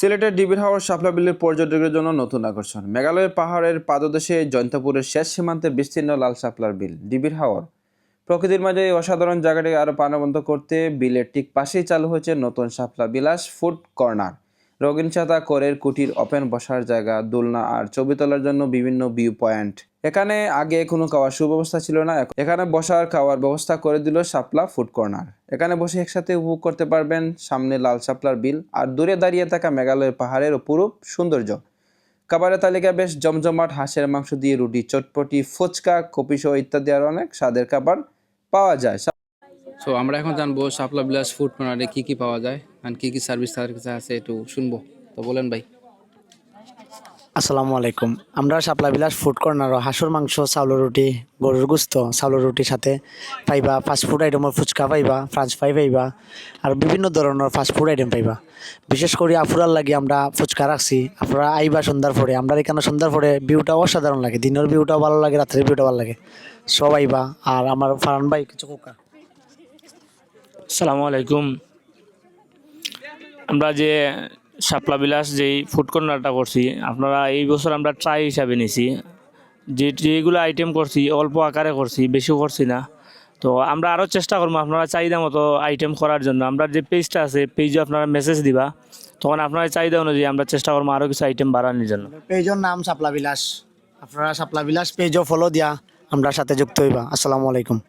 সিলেটের ডিবির হাওর শাপলা বিলের পর্যটকদের জন্য নতুন আকর্ষণ। মেঘালয়ের পাহাড়ের পাদদেশে জয়ন্তপুরের শেষ সীমান্তে বিস্তীর্ণ লাল শাপলার বিল ডিবির হাওর। প্রকৃতির মাঝে এই অসাধারণ জায়গাটিকে আরও প্রাণবন্ত করতে বিলের ঠিক পাশেই চালু হয়েছে নতুন শাপলা বিলাস ফুড কর্নার। রঙিন ছাতা, করের কুটির, ওপেন বসার জায়গা, দোলনা আর ছবি তোলার জন্য বিভিন্ন ভিউ পয়েন্ট। এখানে আগে কোনো খাওয়ার সুব্যবস্থা ছিল না, এখানে বসার খাওয়ার ব্যবস্থা করে দিল শাপলা ফুড কর্নার। এখানে বসে একসাথে উপভোগ করতে পারবেন সামনে লাল শাপলার বিল আর দূরে দাঁড়িয়ে থাকা মেঘালয়ের পাহাড়ের অপরূপ সৌন্দর্য। খাবারের তালিকা বেশ জমজমাট, হাঁসের মাংস দিয়ে রুটি, চটপটি, ফুচকা, কফিসহ ইত্যাদি আর অনেক স্বাদের খাবার পাওয়া যায়। সো আমরা এখন জানবো শাপলা বিলাস ফুড কর্নারে কি কি পাওয়া যায় আর কি কি সার্ভিস তাদের কাছে আছে একটু শুনবো। তো বলেন ভাই। আসসালামু আলাইকুম। আমরা শাপলা বিলাস ফুড কর্নার হাঁসুর মাংস, চাউলের রুটি, গরুর গুস্ত, চাউলের রুটির সাথে পাইবা ফাস্টফুড আইটেমের ফুচকা পাইবা, ফ্রাঞ্চ ফ্রাই পাইবা আর বিভিন্ন ধরনের ফাস্টফুড আইটেম পাইবা। বিশেষ করে আফুরার লাগে আমরা ফুচকা রাখছি। আপনারা আইবা সন্ধ্যার পরে। আমরা এখানে সন্ধ্যার পরে ভিউটাও অসাধারণ লাগে, দিনের ভিউটাও ভালো লাগে, রাত্রের ভিউটাও ভালো লাগে। সব আইবা। আর আমার ফারান ভাই কিছু কোকা। আসসালামু আলাইকুম। আমরা যে শাপলা বিলাস যেই ফুড কর্নারটা করছি, আপনারা এই বছর আমরা ট্রাই হিসাবে নিছি। যেগুলো আইটেম করছি অল্প আকারে করছি, বেশি করছি না। তো আমরা আরও চেষ্টা করবো আপনারা চাহিদা মতো আইটেম করার জন্য। আমরা যে পেজটা আছে, পেজে আপনারা মেসেজ দিবা, তখন আপনার চাহিদা অনুযায়ী আমরা চেষ্টা করবো আরও কিছু আইটেম বাড়ানোর জন্য। পেজের নাম শাপলা বিলাস। আপনারা শাপলা বিলাস পেজও ফলো দিয়া আমরা সাথে যুক্ত হইবা। আসসালামু আলাইকুম।